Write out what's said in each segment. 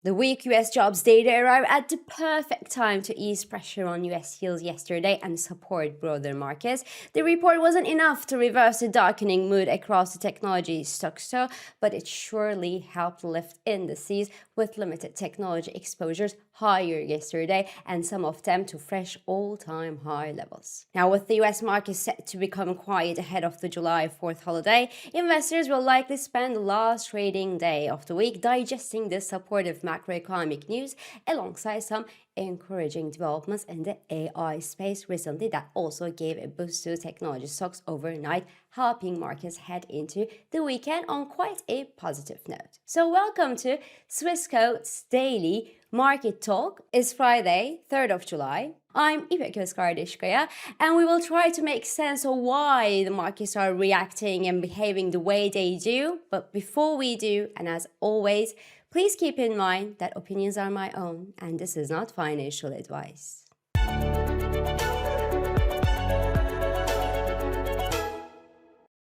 The weak US jobs data arrived at the perfect time to ease pressure on US yields yesterday and support broader markets. The report wasn't enough to reverse the darkening mood across the technology stocks, but it surely helped lift indices with limited technology exposures higher yesterday and some of them to fresh all-time high levels. Now, with the US market set to become quiet ahead of the July 4th holiday, investors will likely spend the last trading day of the week digesting this supportive macroeconomic news alongside some encouraging developments in the AI space recently that also gave a boost to technology stocks overnight, helping markets head into the weekend on quite a positive note. So welcome to Swissquote's Daily Market Talk. It's Friday, 3rd of July. I'm İpek Özkardeskaya, and we will try to make sense of why the markets are reacting and behaving the way they do. But before we do, and as always, please keep in mind that opinions are my own, and this is not financial advice.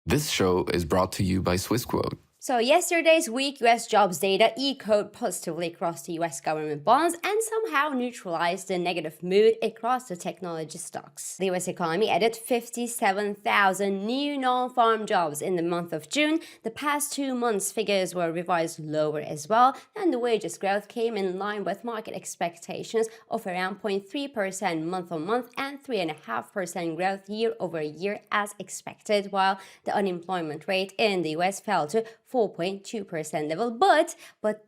This show is brought to you by Swissquote. So yesterday's weak US jobs data echoed positively across the US government bonds and somehow neutralized the negative mood across the technology stocks. The US economy added 57,000 new non-farm jobs in the month of June. The past 2 months' figures were revised lower as well, and the wages growth came in line with market expectations of around 0.3% month-on-month and 3.5% growth year-over-year as expected, while the unemployment rate in the US fell to 4.2% level, but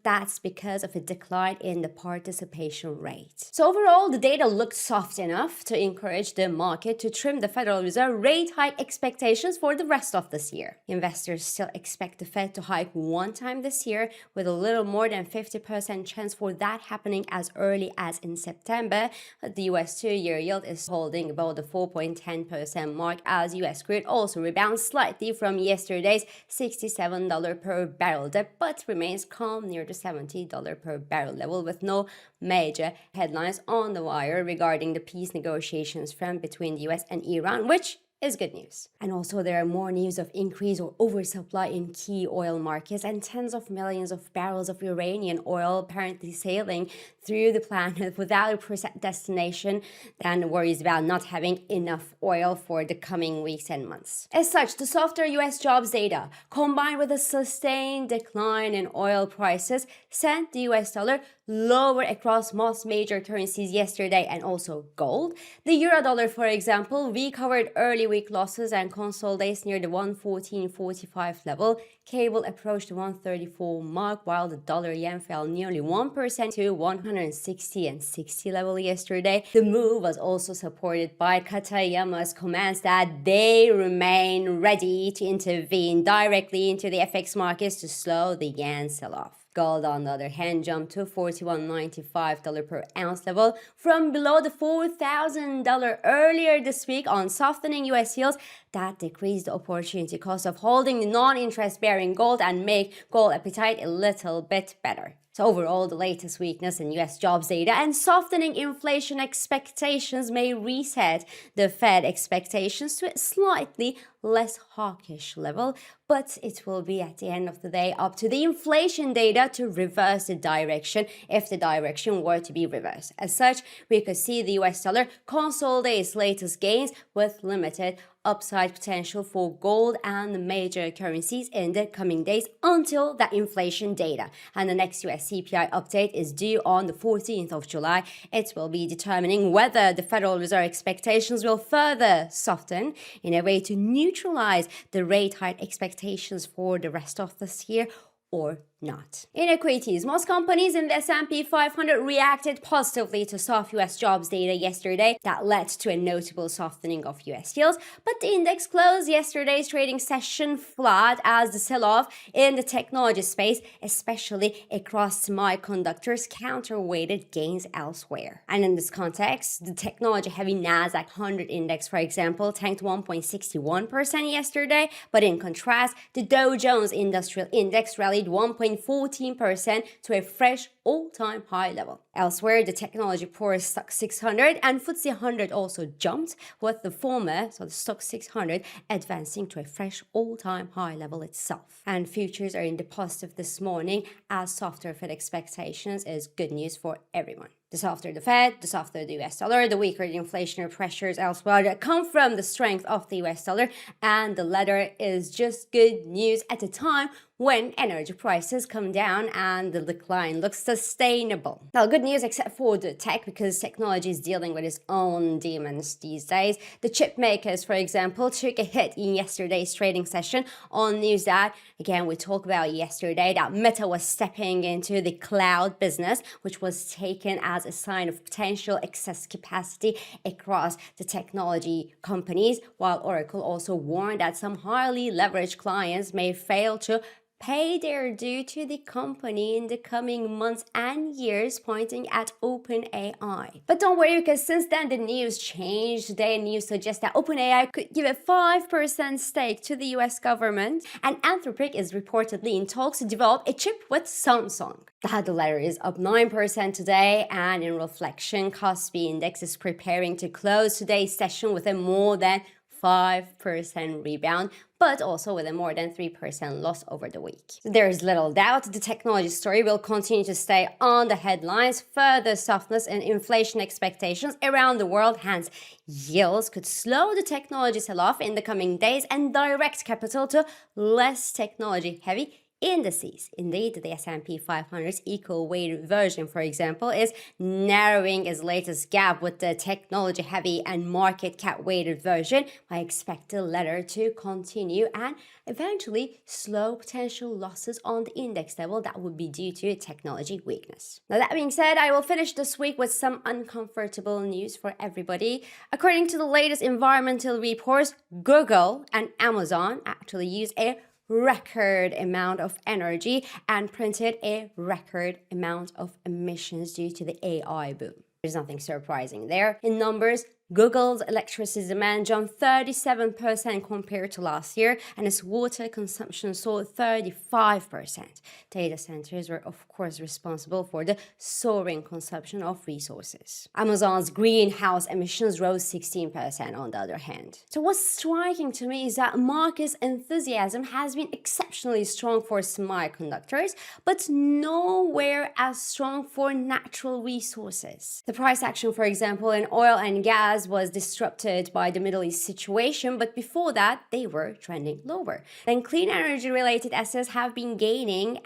that's because of a decline in the participation rate. So overall, the data looked soft enough to encourage the market to trim the Federal Reserve rate hike expectations for the rest of this year. Investors still expect the Fed to hike one time this year, with a little more than 50% chance for that happening as early as in September. The US 2-year yield is holding above the 4.10% mark as US crude also rebounds slightly from yesterday's $67 per barrel dip, but remains calm near the $70 per barrel level, with no major headlines on the wire regarding the peace negotiations from between the US and Iran, which is good news. And also there are more news of increase or oversupply in key oil markets and tens of millions of barrels of Iranian oil apparently sailing through the planet without a preset destination, and worries about not having enough oil for the coming weeks and months. As such, the softer US jobs data, combined with a sustained decline in oil prices, sent the US dollar lower across most major currencies yesterday, and also gold. The euro dollar, for example, recovered early week losses and consolidates near the 114.45 level. Cable approached the 134 mark, while the dollar yen fell nearly 1% to 160.60 level yesterday. The move was also supported by Katayama's comments that they remain ready to intervene directly into the FX markets to slow the yen sell-off. Gold, on the other hand, jumped to $41.95 per ounce level from below the $4,000 earlier this week on softening US yields that decreased the opportunity cost of holding the non-interest-bearing gold and make gold appetite a little bit better. So overall, the latest weakness in US jobs data and softening inflation expectations may reset the Fed expectations to a slightly less hawkish level, but it will be at the end of the day up to the inflation data to reverse the direction if the direction were to be reversed. As such, we could see the US dollar consolidate its latest gains with limited upside potential for gold and the major currencies in the coming days until that inflation data. And the next US CPI update is due on the 14th of July. It will be determining whether the Federal Reserve expectations will further soften in a way to neutralize the rate hike expectations for the rest of this year or not. In equities, most companies in the S&P 500 reacted positively to soft US jobs data yesterday that led to a notable softening of US yields, but the index closed yesterday's trading session flat as the sell-off in the technology space, especially across semiconductors, counterweighted gains elsewhere. And in this context, the technology-heavy Nasdaq 100 index, for example, tanked 1.61% yesterday, but in contrast, the Dow Jones Industrial Index rallied 1.8% Bitcoin 14% to a fresh all-time high level. Elsewhere, the technology poor Stoxx 600 and FTSE 100 also jumped, with the former, so the Stoxx 600, advancing to a fresh all-time high level itself. And futures are in the positive this morning, as softer Fed expectations is good news for everyone. The softer the Fed, the softer the US dollar, the weaker the inflationary pressures elsewhere that come from the strength of the US dollar, and the latter is just good news at a time when energy prices come down and the decline looks sustainable. Now, good news except for the tech, because technology is dealing with its own demons these days. The chip makers, for example, took a hit in yesterday's trading session on news that, again, we talked about yesterday, that Meta was stepping into the cloud business, which was taken as a sign of potential excess capacity across the technology companies, while Oracle also warned that some highly leveraged clients may fail to pay their due to the company in the coming months and years, pointing at OpenAI. But don't worry, because since then the news changed. Today, news suggests that OpenAI could give a 5% stake to the US government, and Anthropic is reportedly in talks to develop a chip with Samsung. The latter is up 9% today, and in reflection, Kospi Index is preparing to close today's session with a more than 5% rebound, but also with a more than 3% loss over the week. There's little doubt the technology story will continue to stay on the headlines. Further softness in inflation expectations around the world, hence yields, could slow the technology sell-off in the coming days and direct capital to less technology-heavy indices. Indeed, the S&P 500's equal-weighted version, for example, is narrowing its latest gap with the technology-heavy and market cap-weighted version. I expect the latter to continue and eventually slow potential losses on the index level that would be due to technology weakness. Now, that being said, I will finish this week with some uncomfortable news for everybody. According to the latest environmental reports, Google and Amazon actually use a record amount of energy and printed a record amount of emissions due to the AI boom. There's nothing surprising there. In numbers, Google's electricity demand jumped 37% compared to last year, and its water consumption saw 35%. Data centers were, of course, responsible for the soaring consumption of resources. Amazon's greenhouse emissions rose 16% on the other hand. So what's striking to me is that market enthusiasm has been exceptionally strong for semiconductors, but nowhere as strong for natural resources. The price action, for example, in oil and gas was disrupted by the Middle East situation, but before that, they were trending lower. Then clean energy-related assets have been gaining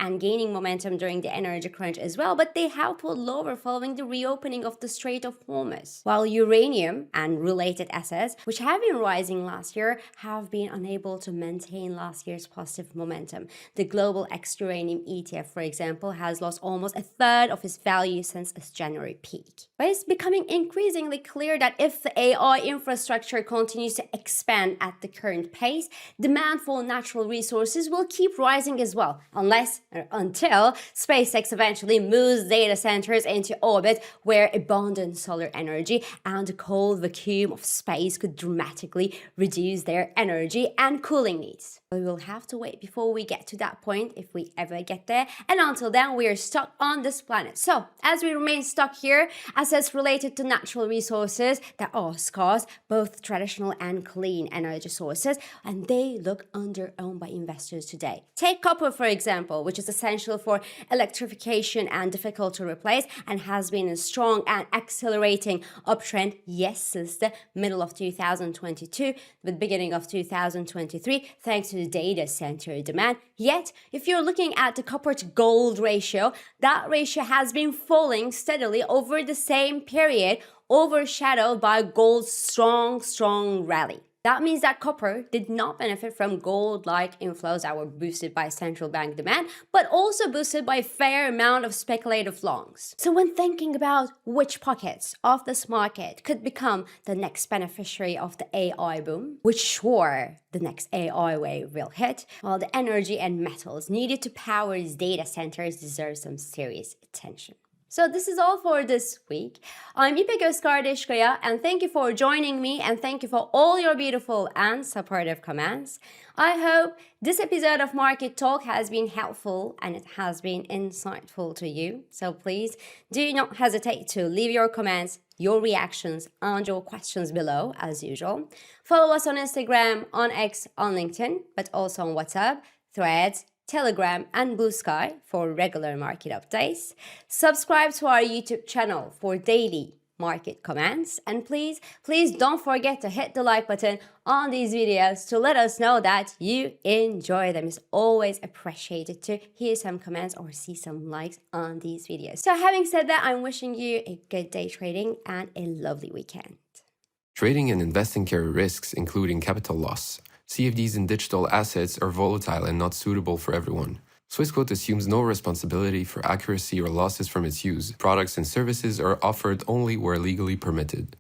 momentum during the energy crunch as well, but they have pulled lower following the reopening of the Strait of Hormuz. While uranium and related assets, which have been rising last year, have been unable to maintain last year's positive momentum. The global ex-uranium ETF, for example, has lost almost a third of its value since its January peak. But it's becoming increasingly clear that if the AI infrastructure continues to expand at the current pace, demand for natural resources will keep rising as well, until SpaceX eventually moves data centers into orbit where abundant solar energy and the cold vacuum of space could dramatically reduce their energy and cooling needs. We will have to wait before we get to that point, if we ever get there, and until then we are stuck on this planet. So, as we remain stuck here, assets related to natural resources that are scarce, both traditional and clean energy sources, and they look under-owned by investors today. Take copper, for example, which is essential for electrification and difficult to replace, and has been a strong and accelerating uptrend, yes, since the middle of 2022, the beginning of 2023, thanks to the data center demand. Yet, if you're looking at the copper to gold ratio, that ratio has been falling steadily over the same period, overshadowed by gold's strong rally. That means that copper did not benefit from gold-like inflows that were boosted by central bank demand, but also boosted by a fair amount of speculative longs. So when thinking about which pockets of this market could become the next beneficiary of the AI boom, which sure the next AI wave will hit, while the energy and metals needed to power these data centers deserve some serious attention. So this is all for this week. I'm İpek Özkardeşkaya, and thank you for joining me, and thank you for all your beautiful and supportive comments. I hope this episode of Market Talk has been helpful and it has been insightful to you. So please do not hesitate to leave your comments, your reactions, and your questions below as usual. Follow us on Instagram, on X, on LinkedIn, but also on WhatsApp, Threads, Telegram, and Blue Sky for regular market updates. Subscribe to our YouTube channel for daily market comments. And please don't forget to hit the like button on these videos to let us know that you enjoy them. It's always appreciated to hear some comments or see some likes on these videos. So having said that, I'm wishing you a good day trading and a lovely weekend. Trading and investing carry risks, including capital loss. CFDs in digital assets are volatile and not suitable for everyone. Swissquote assumes no responsibility for accuracy or losses from its use. Products and services are offered only where legally permitted.